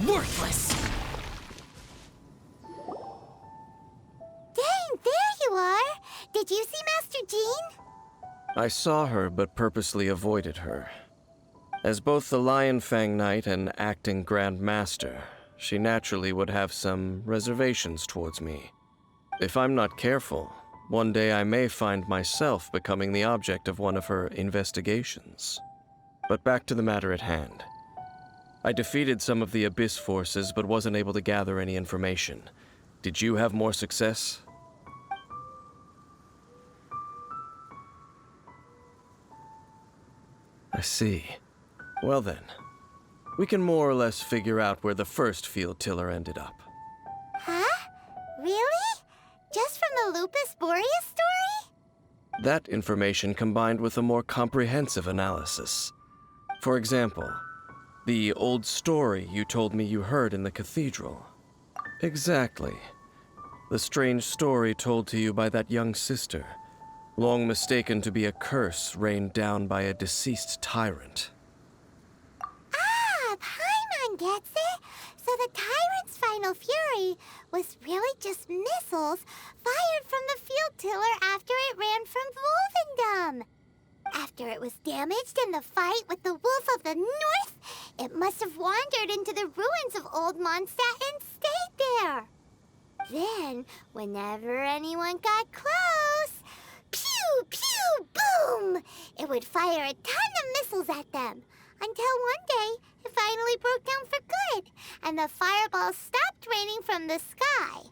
Worthless! Dang, there you are! Did you see Master Jean? I saw her, but purposely avoided her. As both the Lion Fang Knight and acting Grand Master, she naturally would have some reservations towards me. If I'm not careful, one day I may find myself becoming the object of one of her investigations. But back to the matter at hand. I defeated some of the Abyss forces, but wasn't able to gather any information. Did you have more success? I see. Well then, we can more or less figure out where the first field tiller ended up. Huh? Really? Just from the Lupus Boreas story? That information combined with a more comprehensive analysis. For example, the old story you told me you heard in the cathedral. Exactly. The strange story told to you by that young sister, long mistaken to be a curse rained down by a deceased tyrant. Ah, Paimon gets it! So the tyrant's final fury was really just missiles fired from the field tiller after it ran from Wolvendom. After it was damaged in the fight with the Wolf of the North, it must have wandered into the ruins of Old Mondstadt and stayed there. Then, whenever anyone got close, pew, pew, boom! It would fire a ton of missiles at them, until one day it finally broke down for good, and the fireballs stopped raining from the sky.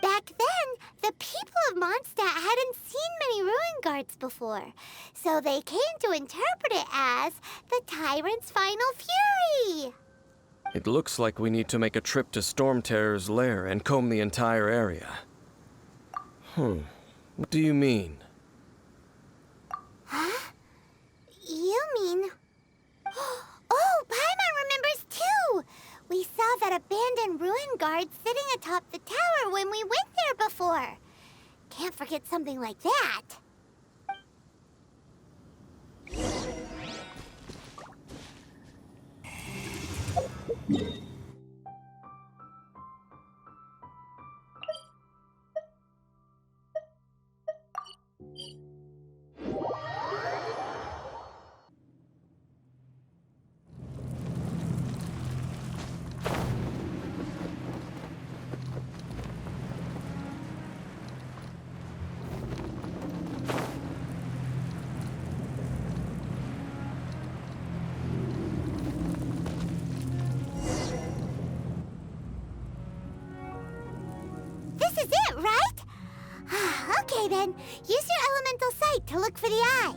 Back then, the people of Mondstadt hadn't seen many ruin guards before, so they came to interpret it as the tyrant's final fury. It looks like we need to make a trip to Storm Terror's lair and comb the entire area. What do you mean? Huh? You mean... Oh, Paimon remembers too! We saw that abandoned ruin guard sitting atop the tower when we went there before. Can't forget something like that. This is it, right? Okay then, use your elemental sight to look for the eye.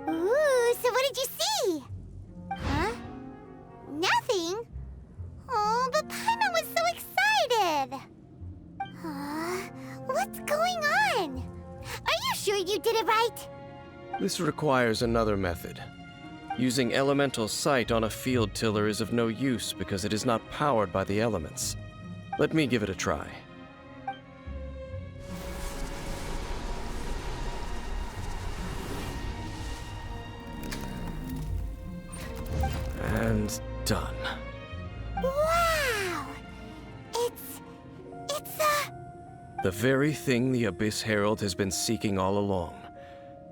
Ooh, so what did you see? Huh? Nothing? Oh, but Paimon was so excited. What's going on? Are you sure you did it right? This requires another method. Using elemental sight on a field tiller is of no use because it is not powered by the elements. Let me give it a try. And done. Wow! It's The very thing the Abyss Herald has been seeking all along.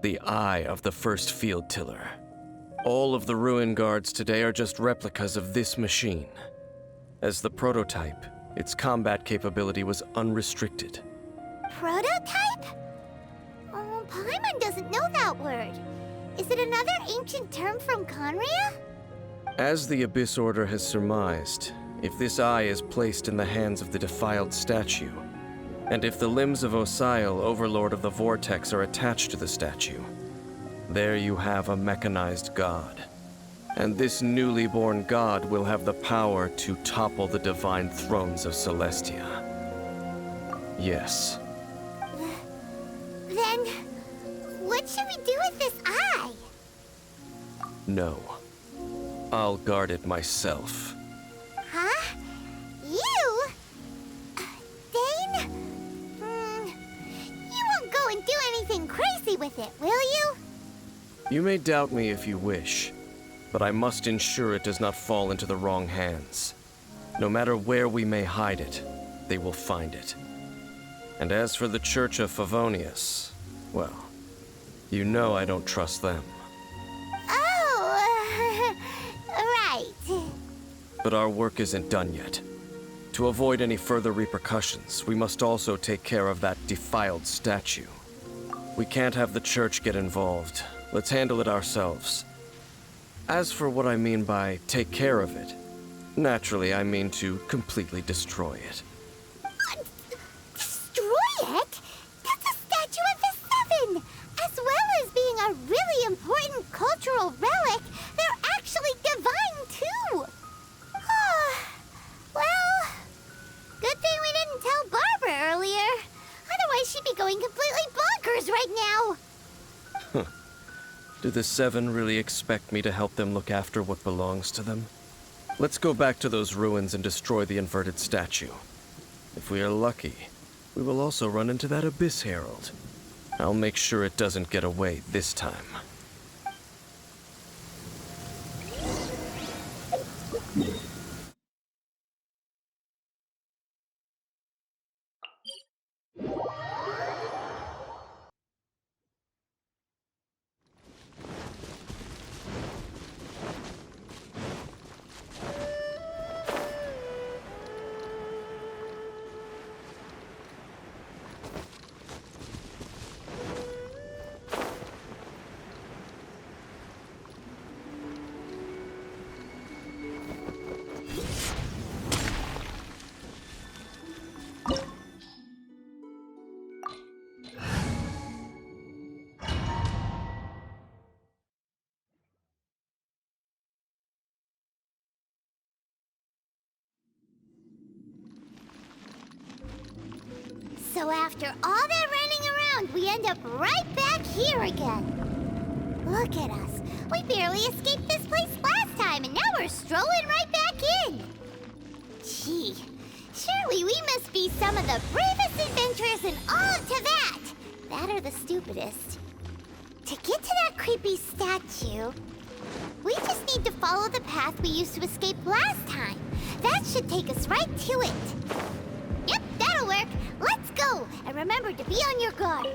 The eye of the first field tiller. All of the ruin guards today are just replicas of this machine. As the prototype, its combat capability was unrestricted. prototype? Oh, Paimon doesn't know that word. Is it another ancient term from Conria? As the Abyss Order has surmised, if this eye is placed in the hands of the defiled statue, and if the limbs of Osiel, Overlord of the Vortex, are attached to the statue, there you have a mechanized god. And this newly born god will have the power to topple the divine thrones of Celestia. Yes. Then, what should we do with this eye? No. I'll guard it myself. Huh? You? Dane? You won't go and do anything crazy with it, will you? You may doubt me if you wish, but I must ensure it does not fall into the wrong hands. No matter where we may hide it, they will find it. And as for the Church of Favonius, well, you know I don't trust them. Oh, right. But our work isn't done yet. To avoid any further repercussions, we must also take care of that defiled statue. We can't have the church get involved. Let's handle it ourselves. As for what I mean by take care of it, naturally I mean to completely destroy it. Destroy it? That's a statue of the Seven! As well as being a really important cultural relic, they're actually divine too! Well, good thing we didn't tell Barbara earlier. Otherwise she'd be going completely bonkers right now! Do the Seven really expect me to help them look after what belongs to them? Let's go back to those ruins and destroy the inverted statue. If we are lucky, we will also run into that Abyss Herald. I'll make sure it doesn't get away this time. So after all that running around, we end up right back here again. Look at us. We barely escaped this place last time, and now we're strolling right back in. Gee, surely we must be some of the bravest adventurers in all of Teyvat. That or the stupidest. To get to that creepy statue, we just need to follow the path we used to escape last time. That should take us right to it. Yep, that'll work. Let's go! And remember to be on your guard.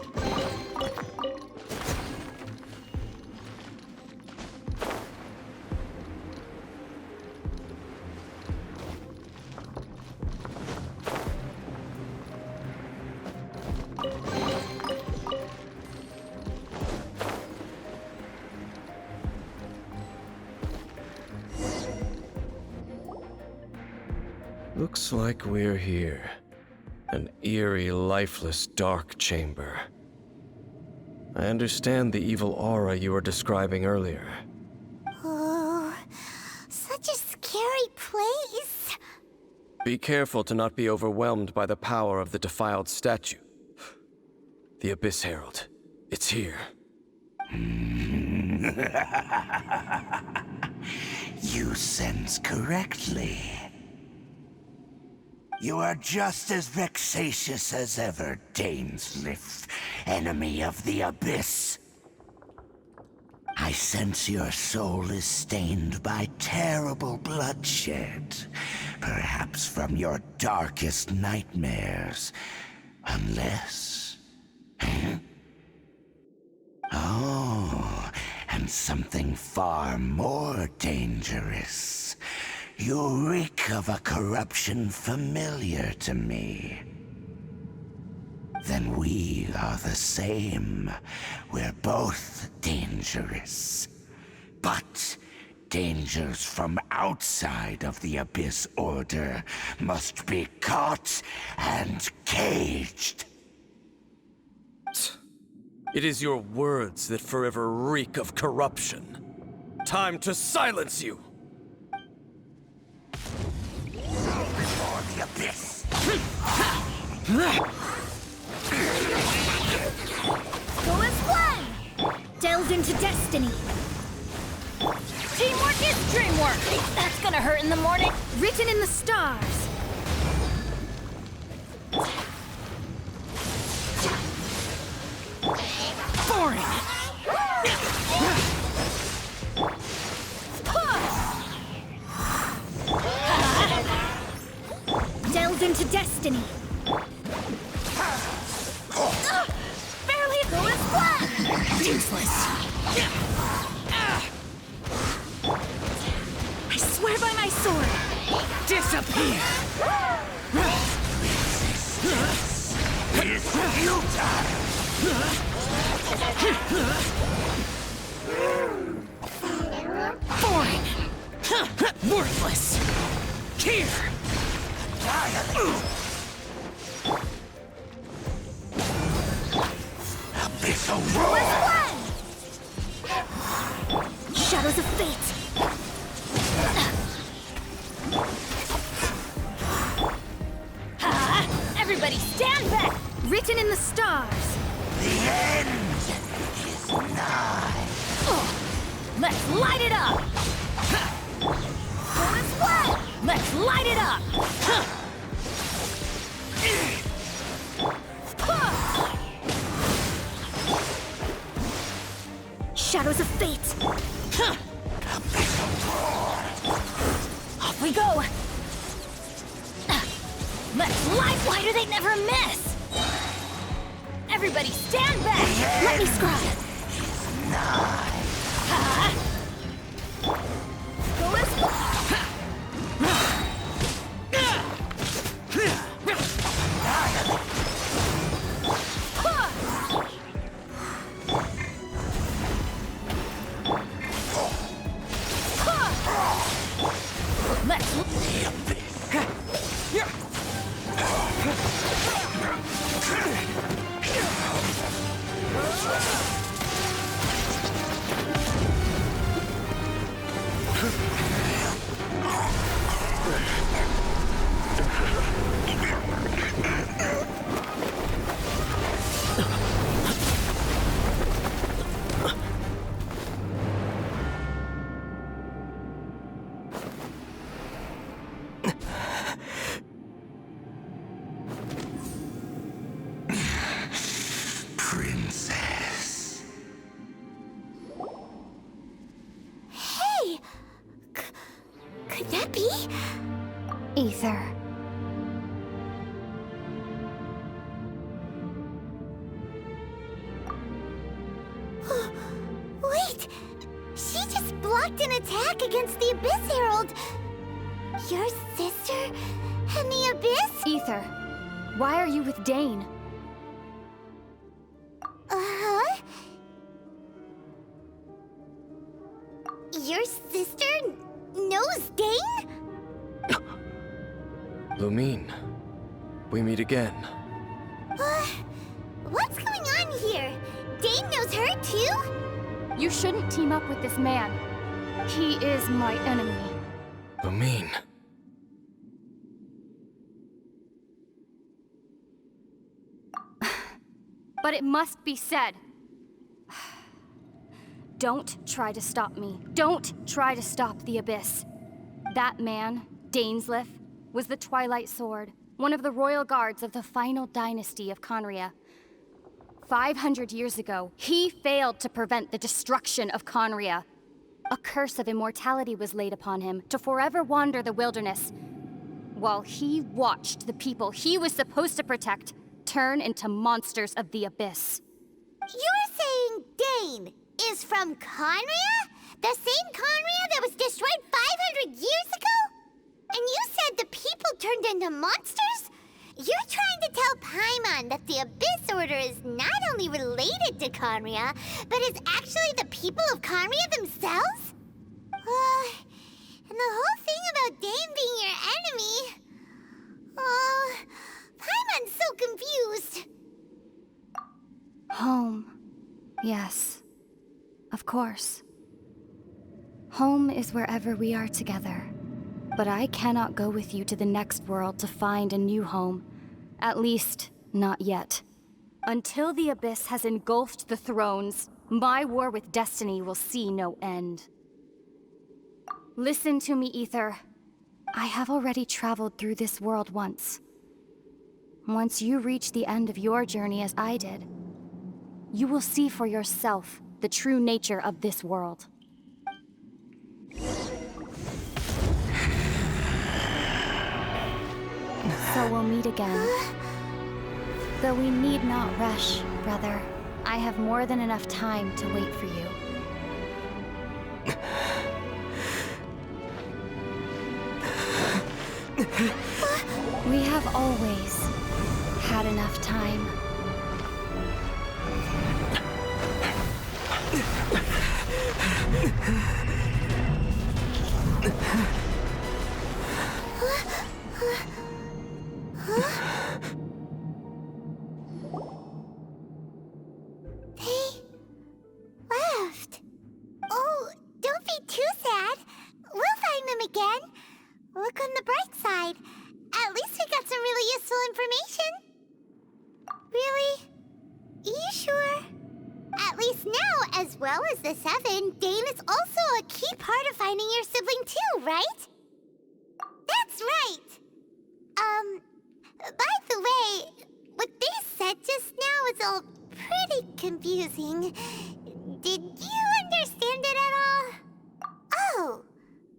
Looks like we're here. An eerie, lifeless, dark chamber. I understand the evil aura you were describing earlier. Oh, such a scary place. Be careful to not be overwhelmed by the power of the defiled statue. The Abyss Herald. It's here. You sense correctly. You are just as vexatious as ever, Dainsliff, enemy of the Abyss. I sense your soul is stained by terrible bloodshed, perhaps from your darkest nightmares, unless... Oh, and something far more dangerous. You reek of a corruption familiar to me. Then we are the same. We're both dangerous. But dangers from outside of the Abyss Order must be caught and caged. It is your words that forever reek of corruption. Time to silence you! Before the Abyss. Go as planned! Delved into destiny. Teamwork is dreamwork! That's gonna hurt in the morning. Written in the stars. Boring! beholden to destiny. Barely go as blood! Useless. I swear by my sword. Disappear! It's futile! Foreign! Worthless! Here! Abyssal roar! Shadows of fate! Everybody stand back! Written in the stars! The end is nigh! Let's light it up! Bonus blood! Let's light it up! Shadows of fate! Off we go! Let's light wider they never miss! Everybody stand back! Let me scribe! Go as Let's Princess. Hey! Could that be? Ether. Wait! She just blocked an attack against the Abyss Herald! Your sister and the Abyss? Ether, why are you with Dane? Uh-huh? Your sister knows Dane? Lumine, we meet again. What's going on here? Dane knows her too? You shouldn't team up with this man. He is my enemy. Lumine. But it must be said. Don't try to stop me. Don't try to stop the Abyss. That man, Dainsleif, was the Twilight Sword, one of the royal guards of the final dynasty of Conria. 500 years ago, he failed to prevent the destruction of Conria. A curse of immortality was laid upon him to forever wander the wilderness, while he watched the people he was supposed to protect turn into monsters of the Abyss. You're saying Dane is from Conria? The same Conria that was destroyed 500 years ago? And you said the people turned into monsters? You're trying to tell Paimon that the Abyss Order is not only related to Conria, but is actually the people of Conria themselves? And the whole thing about Dane being your enemy... Paimon's so confused. Home. Yes. Of course. Home is wherever we are together. But I cannot go with you to the next world to find a new home. At least, not yet. Until the Abyss has engulfed the thrones, my war with destiny will see no end. Listen to me, Ether. I have already traveled through this world once. Once you reach the end of your journey as I did, you will see for yourself the true nature of this world. So we'll meet again. Though we need not rush, brother. I have more than enough time to wait for you. We have always had enough time. They left. Oh, don't be too sad. We'll find them again. Look on the bright side. At least we got some really useful information. Really? You sure? At least now, as well as the Seven, Dane is also a key part of finding your sibling too, right? That's right! By the way, what they said just now is all pretty confusing. Did you understand it at all? Oh,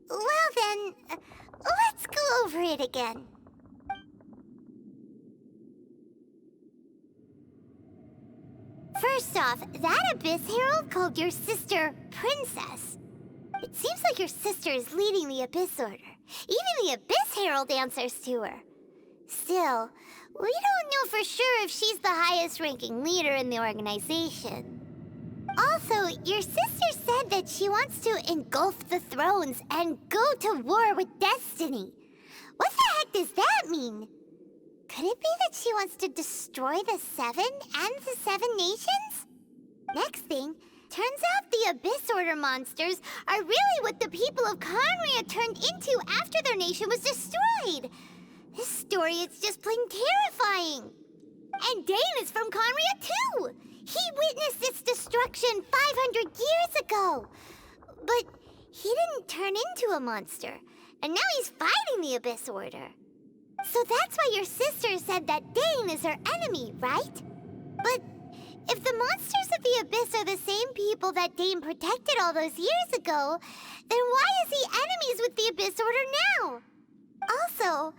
well then, let's go over it again. First off, that Abyss Herald called your sister Princess. It seems like your sister is leading the Abyss Order. Even the Abyss Herald answers to her. Still, we don't know for sure if she's the highest-ranking leader in the organization. Also, your sister said that she wants to engulf the thrones and go to war with Destiny. What the heck does that mean? Could it be that she wants to destroy the Seven and the Seven Nations? Next thing, turns out the Abyss Order monsters are really what the people of Conria turned into after their nation was destroyed. This story is just plain terrifying. And Dane is from Conria too. He witnessed its destruction 500 years ago. But he didn't turn into a monster. And now he's fighting the Abyss Order. So that's why your sister said that Dane is her enemy, right? But if the monsters of the Abyss are the same people that Dane protected all those years ago, then why is he enemies with the Abyss Order now? Also,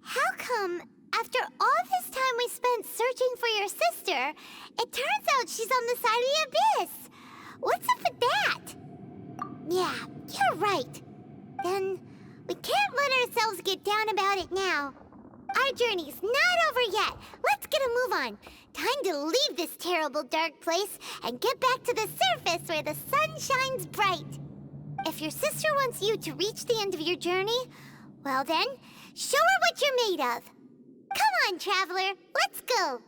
how come, after all this time we spent searching for your sister, it turns out she's on the side of the Abyss? What's up with that? Yeah, you're right. Then we can't let ourselves get down about it now. Our journey's not over yet. Let's get a move on. Time to leave this terrible dark place and get back to the surface where the sun shines bright. If your sister wants you to reach the end of your journey, well then, show her what you're made of. Come on, traveler, let's go.